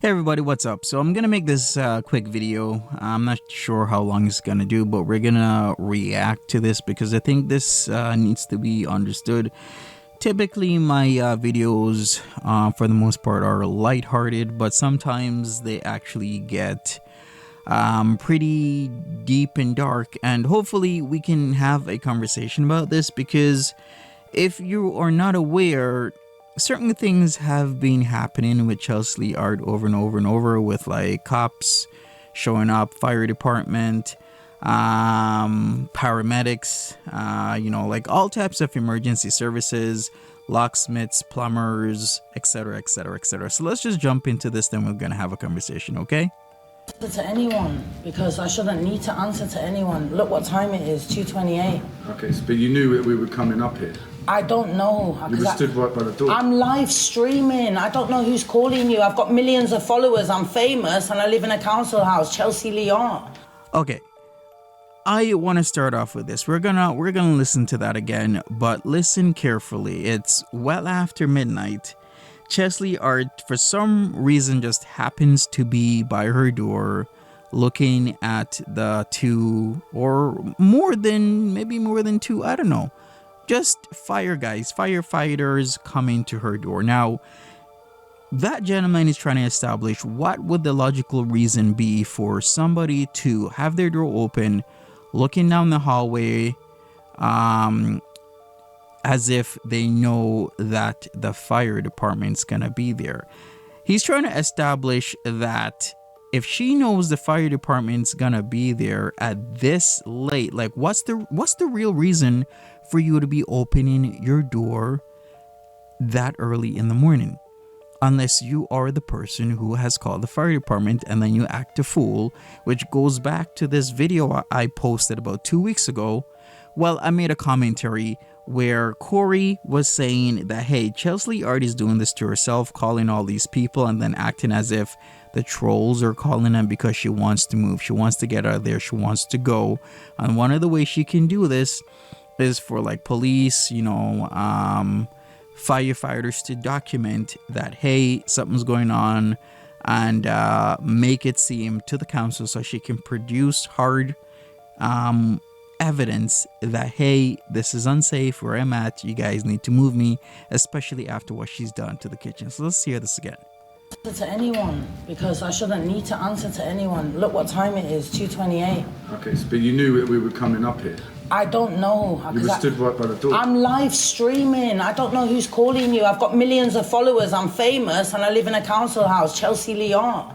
Hey everybody, what's up? So I'm gonna make this quick video. I'm not sure how long it's gonna do, but we're gonna react to this because I think this needs to be understood. Typically my videos for the most part are lighthearted, but sometimes they actually get pretty deep and dark, and hopefully we can have a conversation about this, because if you are not aware, certain things have been happening with Chelsea Art over and over and over, with like cops showing up, fire department, paramedics, like all types of emergency services, locksmiths, plumbers, etc, etc, etc. So let's just jump into this, then we're gonna have a conversation, okay? To anyone, because I shouldn't need to answer to anyone. Look what time it is, 2:28. Okay, but you knew we were coming up here. I don't know. You were stood right by the door. I'm live streaming. I don't know who's calling you. I've got millions of followers. I'm famous and I live in a council house, Chelsea Art. Okay. I want to start off with this. We're gonna listen to that again, but listen carefully. It's well after midnight. Chelsea Art, for some reason, just happens to be by her door, looking at the two, or maybe more than two, I don't know, just firefighters coming to her door. Now, that gentleman is trying to establish what would the logical reason be for somebody to have their door open, looking down the hallway, as if they know that the fire department's gonna be there. He's trying to establish that if she knows the fire department's gonna be there at this late, like what's the real reason for you to be opening your door that early in the morning? Unless you are the person who has called the fire department and then you act a fool, which goes back to this video I posted about 2 weeks ago. Well, I made a commentary where Corey was saying that, hey, Chelsea Art is doing this to herself, calling all these people and then acting as if the trolls are calling them because she wants to move, she wants to get out of there, she wants to go. And one of the ways she can do this is for like police, firefighters to document that, hey, something's going on, and make it seem to the council so she can produce hard evidence that, hey, this is unsafe where I'm at, you guys need to move me, especially after what she's done to the kitchen. So let's hear this again. To anyone, because I shouldn't need to answer to anyone. Look what time it is, 2:28. Okay, but you knew we were coming up here. I don't know. You were stood right by the door. I'm live streaming. I don't know who's calling you. I've got millions of followers. I'm famous and I live in a council house, Chelsea Art.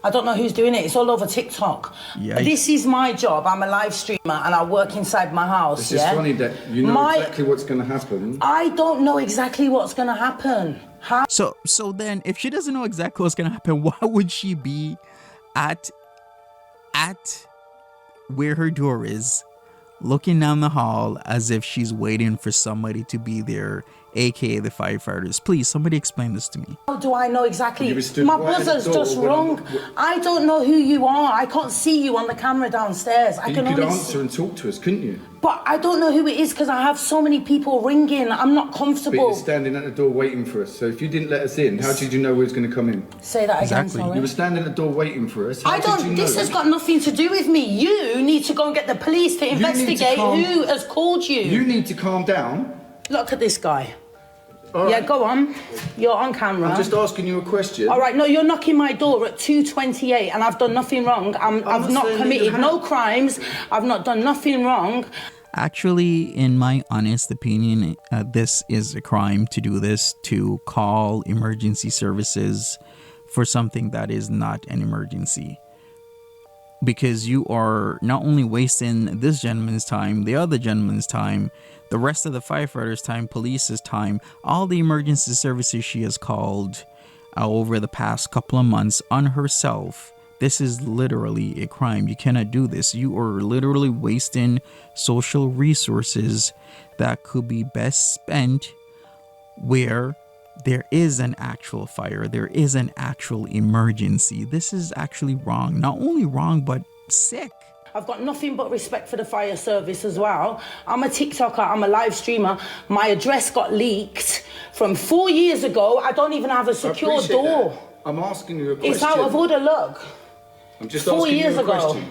I don't know who's doing it. It's all over TikTok. Yikes. This is my job. I'm a live streamer and I work inside my house. It's just funny that you know exactly what's going to happen. I don't know exactly what's going to happen. So then, if she doesn't know exactly what's going to happen, why would she be at where her door is, looking down the hall as if she's waiting for somebody to be there, aka the firefighters? Please, somebody explain this to me. How do I know exactly? My buzzer's just wrong. I don't know who you are. I can't see you on the camera downstairs. You could answer and talk to us, couldn't you? But I don't know who it is because I have so many people ringing. I'm not comfortable. But you're standing at the door waiting for us. So if you didn't let us in, how did you know we was going to come in? Say that again, sorry. You were standing at the door waiting for us. This has got nothing to do with me. You need to go and get the police to investigate who has called you. You need to calm down. Look at this guy. Right. Yeah, go on. You're on camera. I'm just asking you a question. All right, no, you're knocking my door at 2:28 and I've done nothing wrong. I've not committed no crimes. I've not done nothing wrong. Actually, in my honest opinion, this is a crime to do this, to call emergency services for something that is not an emergency. Because you are not only wasting this gentleman's time, the other gentleman's time, the rest of the firefighters' time, police's time, all the emergency services she has called over the past couple of months on herself. This is literally a crime. You cannot do this. You are literally wasting social resources that could be best spent where there is an actual fire, there is an actual emergency. This is actually wrong. Not only wrong, but sick. I've got nothing but respect for the fire service as well. I'm a TikToker, I'm a live streamer. My address got leaked from 4 years ago. I don't even have a secure door. I'm asking you a question. It's out of order, look. I'm just 4 asking years you a ago. question.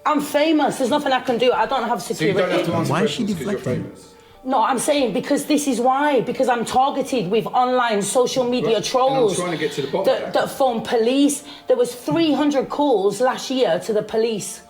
I'm famous. There's nothing I can do. I don't have security. So you don't have to answer Why is she questions because you're deflecting? famous. No, I'm saying because this is why. Because I'm targeted with online social media trolls. And I'm trying to get to the bottom of that. That phone police. There was 300 calls last year to the police.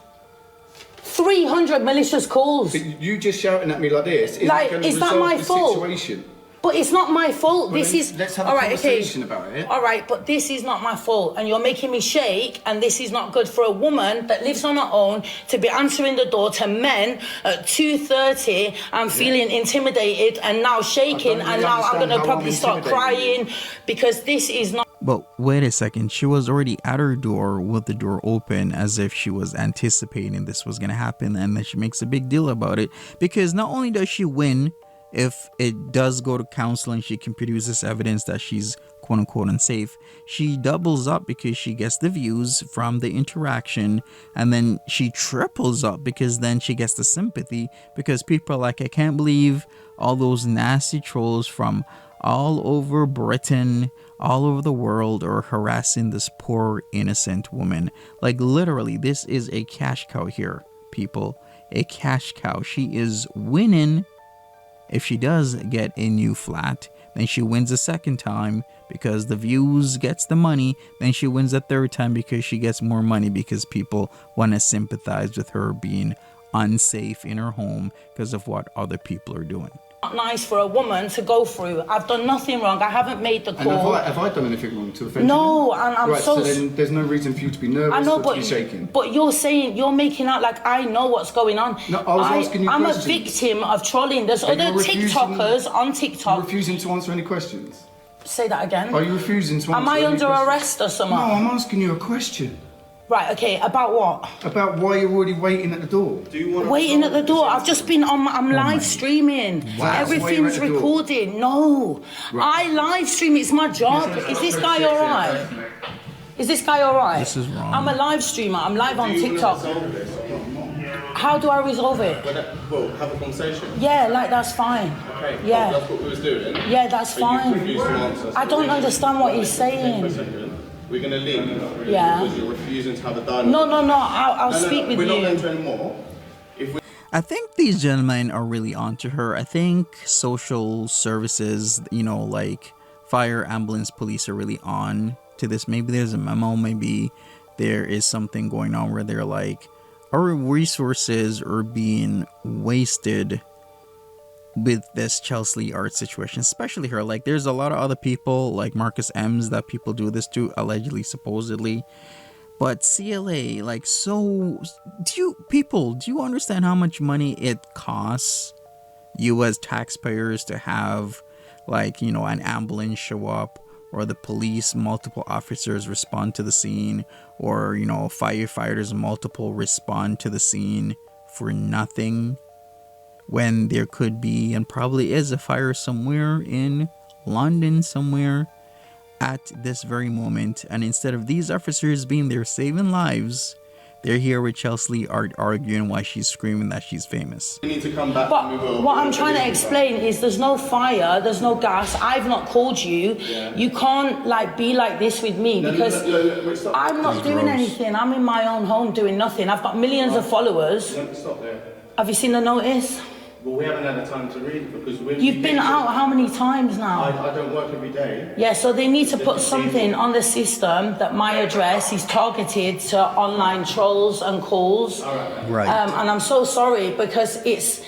300 malicious calls. But you just shouting at me like this is Like, going to is that resolve my the fault? situation. But it's not my fault. Well, This then is let's have a all right. conversation Okay. about it. All right, but this is not my fault, and you're making me shake. And this is not good for a woman that lives on her own to be answering the door to men at 2:30. I'm feeling intimidated and now shaking, really and now I'm understand gonna how probably I'm start intimidating crying because this is not. But wait a second, she was already at her door with the door open as if she was anticipating this was going to happen, and then she makes a big deal about it because not only does she win if it does go to counsel and she can produce this evidence that she's quote unquote unsafe, she doubles up because she gets the views from the interaction, and then she triples up because then she gets the sympathy because people are like, I can't believe all those nasty trolls from all over Britain, all over the world are harassing this poor innocent woman. Like literally, this is a cash cow here, people. A cash cow. She is winning. If she does get a new flat, then she wins a second time because the views gets the money. Then she wins a third time because she gets more money because people want to sympathize with her being unsafe in her home because of what other people are doing. Not nice for a woman to go through. I've done nothing wrong. I haven't made the call. And have I done anything wrong to offend No, you? and I'm right, so. so then there's no reason for you to be nervous I know, or to be shaking. but you're saying you're making out like I know what's going on. No, I was asking you I'm questions. a victim of trolling. There's And other you're refusing- TikTokers on You're TikTok. refusing to answer any questions. Say that again. Are you refusing to answer Am I any under questions? arrest or something? No, I'm asking you a question. Right. Okay. About what? About why you're already waiting at the door. Do you want Waiting at the door. I've just been on. I'm Oh live streaming. Wow. Everything's Why you're at the door? recorded. No, Right. I live stream. It's my job. Is this guy all right? Is this guy all right? This is wrong. I'm a live streamer. I'm live on TikTok. How do I resolve it? Well, have a conversation. Yeah, like that's fine. Okay, Yeah. that's what we was doing. Yeah, that's But you fine. refuse to answer. I don't understand what he's For a saying. second. We're going to leave. Yeah. Because you're refusing to have a dialogue. No, I'll No, speak with we're not you. going to anymore. If we I think these gentlemen are really onto her. I think social services, like fire, ambulance, police are really on to this. Maybe there's a memo. Maybe there is something going on where they're like, our resources are being wasted with this Chelsea Art situation, especially her. Like, there's a lot of other people like Marcus M's that people do this to, allegedly, supposedly. But CLA, like, so do you understand how much money it costs you as taxpayers to have, like, an ambulance show up, or the police, multiple officers respond to the scene, or firefighters multiple respond to the scene for nothing, when there could be and probably is a fire somewhere in London somewhere at this very moment. And instead of these officers being there saving lives, they're here with Chelsea Art arguing why she's screaming that she's famous. need to come back, But we will. what I'm trying to explain is there's no fire, there's no gas. I've not called you. Yeah. You can't be like this with me because wait, stop. I'm not doing anything. I'm in my own home doing nothing. I've got millions of followers. Stop there. Have you seen the notice? Well, we haven't had the time to read it because we're... You've been out how many times now? I don't work every day. Yeah, so they need to put something on the system that my address is targeted to online trolls and calls. Right. And I'm so sorry because it's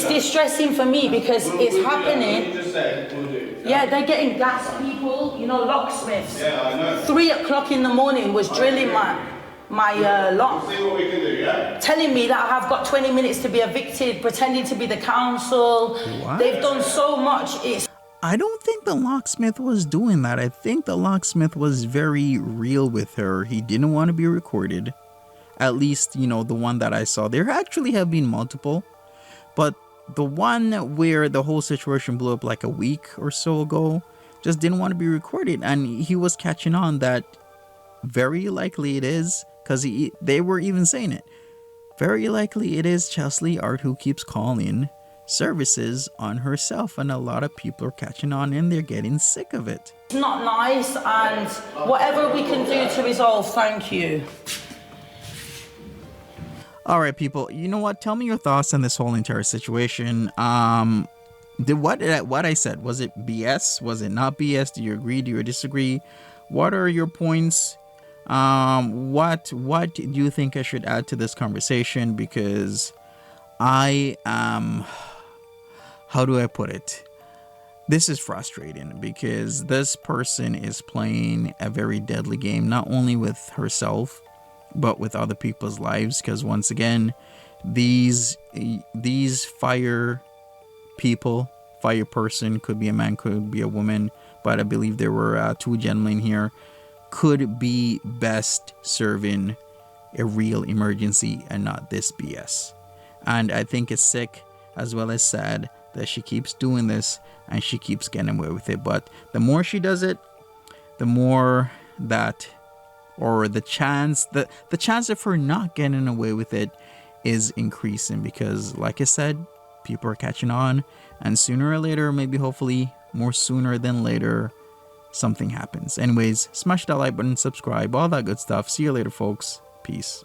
distressing for me because it's happening. You just said we'll do. Yeah, they're getting gas people, locksmiths. Yeah, I know. 3 o'clock in the morning was drilling my lock. See what we can do, yeah? Telling me that I have got 20 minutes to be evicted, pretending to be the council. What? They've done so much. I don't think the locksmith was doing that. I think the locksmith was very real with her. He didn't want to be recorded. At least, the one that I saw. There actually have been multiple. But the one where the whole situation blew up like a week or so ago just didn't want to be recorded. And he was catching on that very likely it is, because they were even saying it. Very likely it is Chelsea Art who keeps calling services on herself, and a lot of people are catching on and they're getting sick of it. It's not nice, and whatever we can do to resolve, thank you. All right, people, you know what? Tell me your thoughts on this whole entire situation. What I said, was it BS? Was it not BS? Do you agree? Do you disagree? What are your points? What do you think I should add to this conversation? Because I am, how do I put it? This is frustrating because this person is playing a very deadly game, not only with herself, but with other people's lives. Because once again, these fire people, fire person, could be a man, could be a woman, but I believe there were two gentlemen here, could be best serving a real emergency and not this BS. And I think it's sick as well as sad that she keeps doing this and she keeps getting away with it. But the more she does it, the more that, or the chance of her not getting away with it is increasing, because like I said, people are catching on, and sooner or later, maybe hopefully more sooner than later, something happens. Anyways, smash that like button, subscribe, all that good stuff. See you later, folks. Peace.